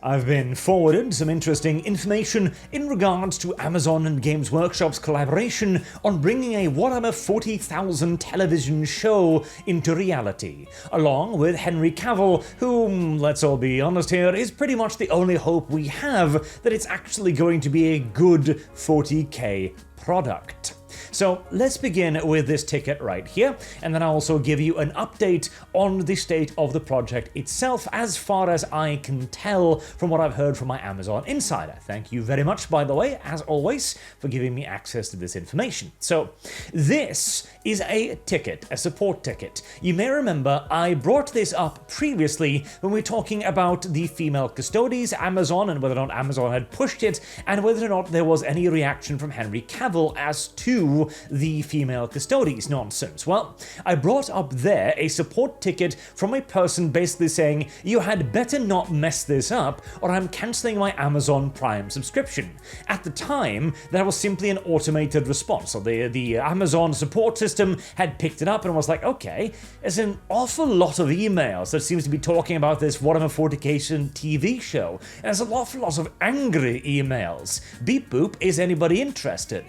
I've been forwarded some interesting information in regards to Amazon and Games Workshop's collaboration on bringing a Warhammer 40,000 television show into reality, along with Henry Cavill, whom, let's all be honest here, is pretty much the only hope we have that it's actually going to be a good 40k product. So let's begin with this ticket right here, and then I'll also give you an update on the state of the project itself as far as I can tell from what I've heard from my Amazon insider. Thank you very much, by the way, as always, for giving me access to this information. So this is a ticket, a support ticket. You may remember I brought this up previously when we were talking about the female custodies, Amazon, and whether or not Amazon had pushed it, and whether or not there was any reaction from Henry Cavill as to the female custodies nonsense. Well, I brought up there a support ticket from a person basically saying, you had better not mess this up or I'm cancelling my Amazon Prime subscription. At the time, that was simply an automated response. So the Amazon support system had picked it up and was like, okay, there's an awful lot of emails that seems to be talking about this Warhammer 40k TV show, and there's an awful lot of angry emails. Beep boop, is anybody interested?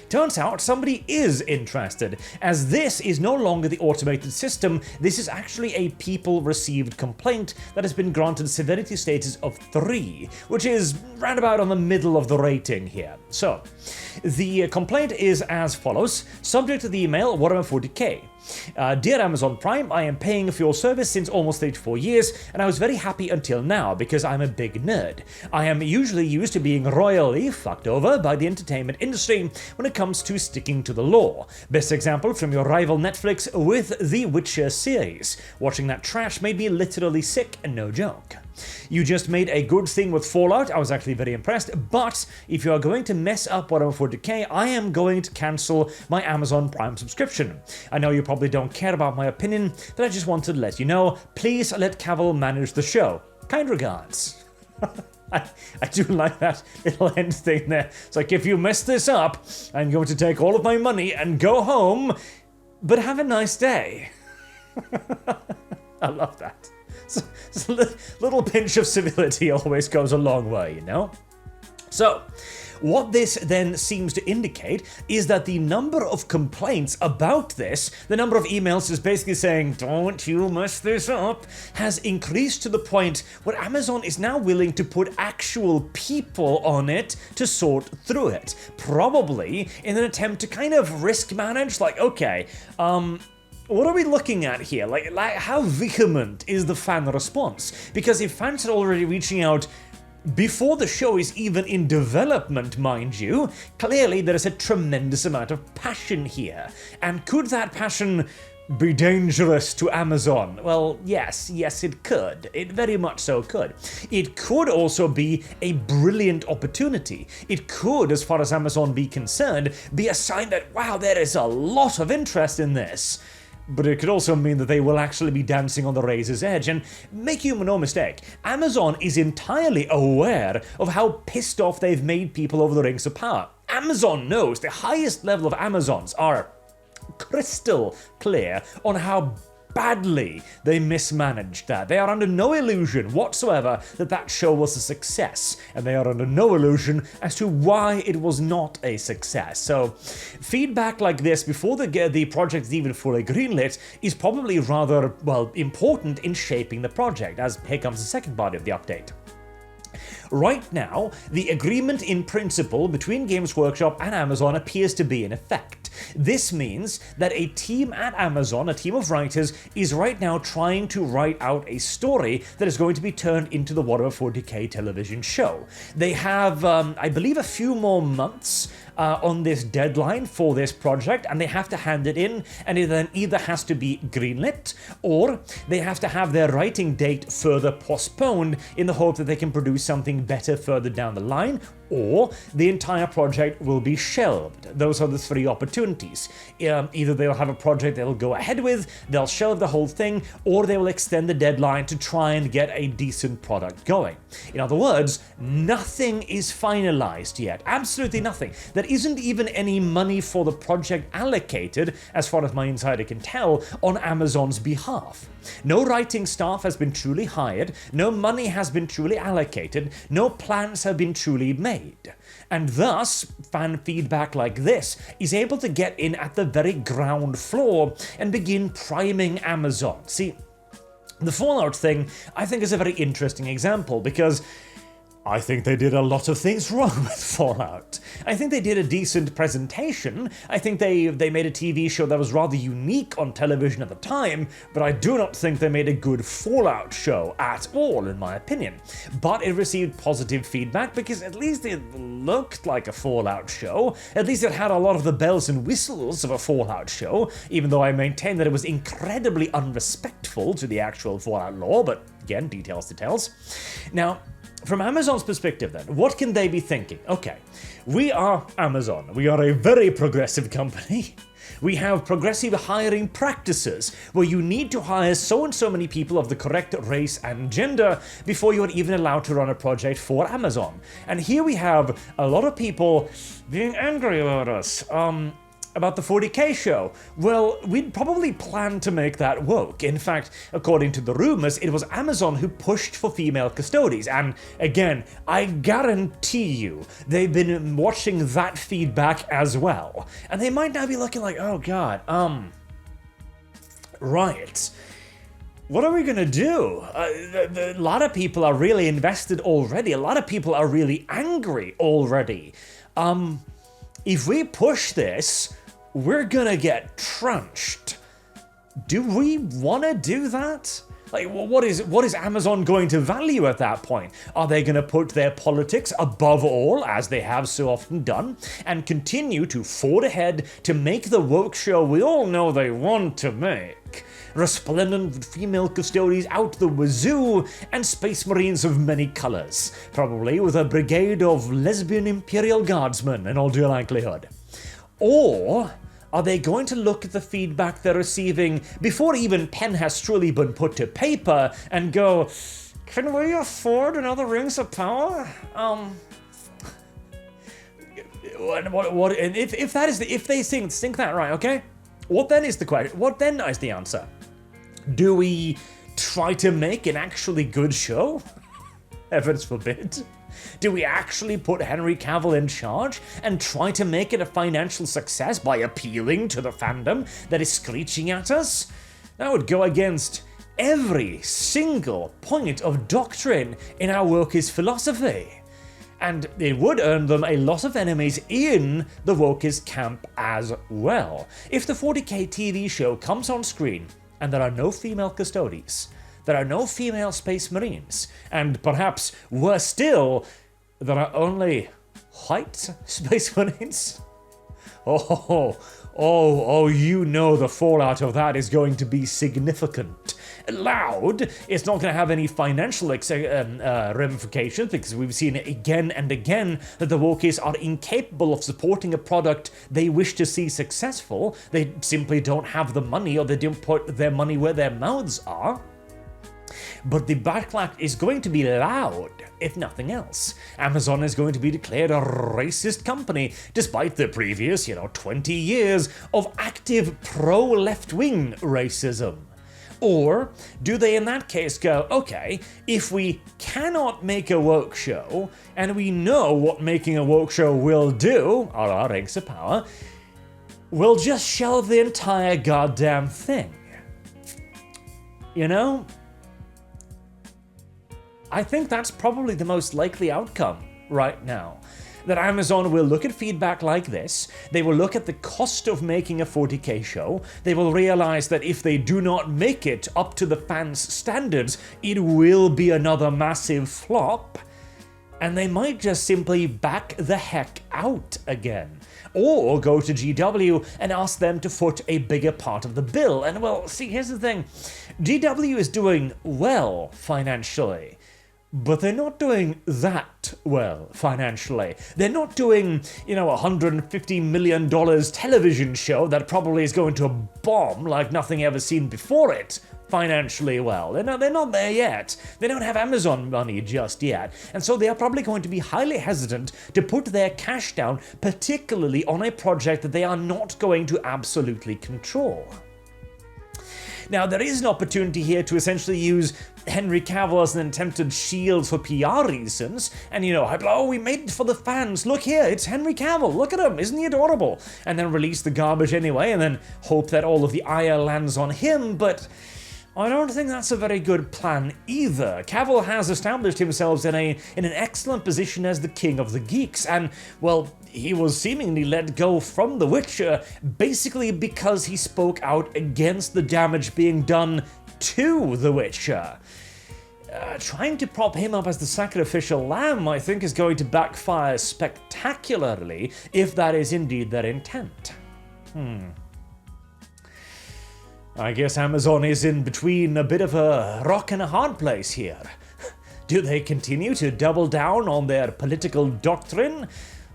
Turns out somebody is interested, as this is no longer the automated system. This is actually a people-received complaint that has been granted severity status of 3, which is roundabout on the middle of the rating here. So, the complaint is as follows. Subject to the email, Warhammer 40k. Dear Amazon Prime, I am paying for your service since almost 4 years, and I was very happy until now because I'm a big nerd. I am usually used to being royally fucked over by the entertainment industry when it comes to sticking to the law. Best example from your rival Netflix with the Witcher series. Watching that trash made me literally sick, and no joke. You just made a good thing with Fallout, I was actually very impressed, but if you are going to mess up Warhammer 40k, I am going to cancel my Amazon Prime subscription. I know you probably don't care about my opinion, but I just wanted to let you know, please let Cavill manage the show. Kind regards. I do like that little end thing there. It's like, if you mess this up, I'm going to take all of my money and go home, but have a nice day. I love that. So a little pinch of civility always goes a long way, you know? So, what this then seems to indicate is that the number of complaints about this, the number of emails is basically saying, don't you mess this up, has increased to the point where Amazon is now willing to put actual people on it to sort through it. Probably in an attempt to kind of risk manage, like, okay, what are we looking at here? Like how vehement is the fan response? Because if fans are already reaching out before the show is even in development, mind you, clearly there is a tremendous amount of passion here. And could that passion be dangerous to Amazon? Well, yes, it could. It very much so could. It could also be a brilliant opportunity. It could, as far as Amazon be concerned, be a sign that, wow, there is a lot of interest in this. But it could also mean that they will actually be dancing on the razor's edge. And make you no mistake, Amazon is entirely aware of how pissed off they've made people over the Rings of Power. Amazon knows, the highest level of Amazons are crystal clear on how badly they mismanaged that. They are under no illusion whatsoever that that show was a success, and they are under no illusion as to why it was not a success. So feedback like this before the project is even fully greenlit is probably rather, well, important in shaping the project, as here comes the second body of the update. Right now, the agreement in principle between Games Workshop and Amazon appears to be in effect. This means that a team at Amazon, a team of writers, is right now trying to write out a story that is going to be turned into the Warhammer 40k television show. They have, I believe, a few more months on this deadline for this project, and they have to hand it in, and it then either has to be greenlit, or they have to have their writing date further postponed in the hope that they can produce something better further down the line, or the entire project will be shelved. Those are the three opportunities. Either they'll have a project they'll go ahead with, they'll shelve the whole thing, or they will extend the deadline to try and get a decent product going. In other words, nothing is finalized yet. Absolutely nothing. There isn't even any money for the project allocated, as far as my insider can tell, on Amazon's behalf. No writing staff has been truly hired, no money has been truly allocated, no plans have been truly made. And thus, fan feedback like this is able to get in at the very ground floor and begin priming Amazon. See, the Fallout thing, I think, is a very interesting example because I think they did a lot of things wrong with Fallout. I think they did a decent presentation. I think they made a TV show that was rather unique on television at the time, but I do not think they made a good Fallout show at all, in my opinion. But it received positive feedback because at least it looked like a Fallout show. At least it had a lot of the bells and whistles of a Fallout show, even though I maintain that it was incredibly unrespectful to the actual Fallout lore, but again, details. Now, from Amazon's perspective then, what can they be thinking? Okay, we are Amazon. We are a very progressive company. We have progressive hiring practices where you need to hire so and so many people of the correct race and gender before you're even allowed to run a project for Amazon. And here we have a lot of people being angry about us. About the 40k show. Well, we'd probably planned to make that woke. In fact, according to the rumors, it was Amazon who pushed for female custodies. And again, I guarantee you, they've been watching that feedback as well. And they might now be looking like, oh god, right. What are we gonna do? A lot of people are really invested already. A lot of people are really angry already. If we push this, we're gonna get trunched. Do we want to do that? Like, what is Amazon going to value at that point? Are they going to put their politics above all, as they have so often done, and continue to forge ahead to make the woke show we all know they want to make? Resplendent female custodies out the wazoo, and space marines of many colors, probably with a brigade of lesbian imperial guardsmen in all due likelihood. Or are they going to look at the feedback they're receiving before even pen has truly been put to paper and go, can we afford another Rings of Power? And if that is if they think that, right, okay? What then is the question? What then is the answer? Do we try to make an actually good show? Heavens forbid. Do we actually put Henry Cavill in charge and try to make it a financial success by appealing to the fandom that is screeching at us? That would go against every single point of doctrine in our wokeist philosophy. And it would earn them a lot of enemies in the wokeist camp as well. If the 40k TV show comes on screen and there are no female custodies, there are no female space marines, and perhaps worse still, there are only white space marines. Oh, you know the fallout of that is going to be significant. Loud, it's not going to have any financial ramifications, because we've seen again and again that the wokies are incapable of supporting a product they wish to see successful. They simply don't have the money, or they don't put their money where their mouths are. But the backlash is going to be loud, if nothing else. Amazon is going to be declared a racist company, despite the previous, 20 years of active pro-left-wing racism. Or do they in that case go, okay, if we cannot make a woke show, and we know what making a woke show will do, a la Rings of Power, we'll just shelve the entire goddamn thing. I think that's probably the most likely outcome right now. That Amazon will look at feedback like this, they will look at the cost of making a 40k show, they will realize that if they do not make it up to the fans' standards, it will be another massive flop, and they might just simply back the heck out again. Or go to GW and ask them to foot a bigger part of the bill. And well, see, here's the thing. GW is doing well financially. But they're not doing that well financially. They're not doing, $150 million television show that probably is going to bomb like nothing ever seen before it financially well. They're not there yet. They don't have Amazon money just yet. And so they are probably going to be highly hesitant to put their cash down, particularly on a project that they are not going to absolutely control. Now, there is an opportunity here to essentially use Henry Cavill as an attempted shield for PR reasons, and we made it for the fans, look here, it's Henry Cavill, look at him, isn't he adorable? And then release the garbage anyway, and then hope that all of the ire lands on him, but I don't think that's a very good plan either. Cavill has established himself in an excellent position as the king of the geeks, and, well, he was seemingly let go from The Witcher basically because he spoke out against the damage being done to The Witcher. Trying to prop him up as the sacrificial lamb, I think, is going to backfire spectacularly if that is indeed their intent. I guess Amazon is in between a bit of a rock and a hard place here. Do they continue to double down on their political doctrine?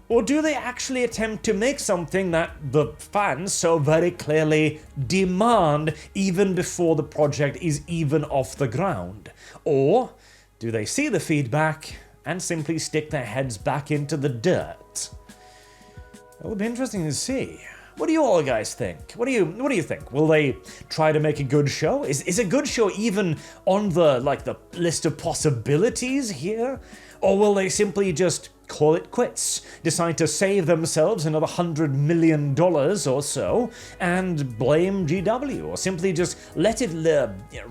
Or do they actually attempt to make something that the fans so very clearly demand even before the project is even off the ground? Or do they see the feedback and simply stick their heads back into the dirt? It will be interesting to see. What do you all guys think? What do you think? Will they try to make a good show? Is a good show even on the list of possibilities here? Or will they simply just call it quits, decide to save themselves another $100 million or so, and blame GW, or simply just let it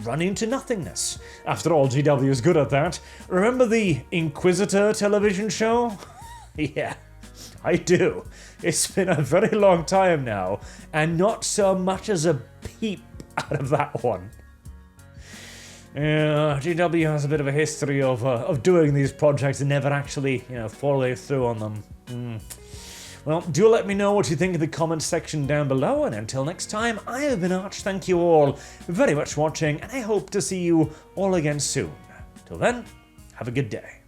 run into nothingness? After all, GW is good at that. Remember the Inquisitor television show? Yeah, I do. It's been a very long time now, and not so much as a peep out of that one. Yeah, GW has a bit of a history of doing these projects and never actually, following through on them. Well, do let me know what you think in the comments section down below, and until next time, I have been Arch. Thank you all very much for watching, and I hope to see you all again soon. Till then, have a good day.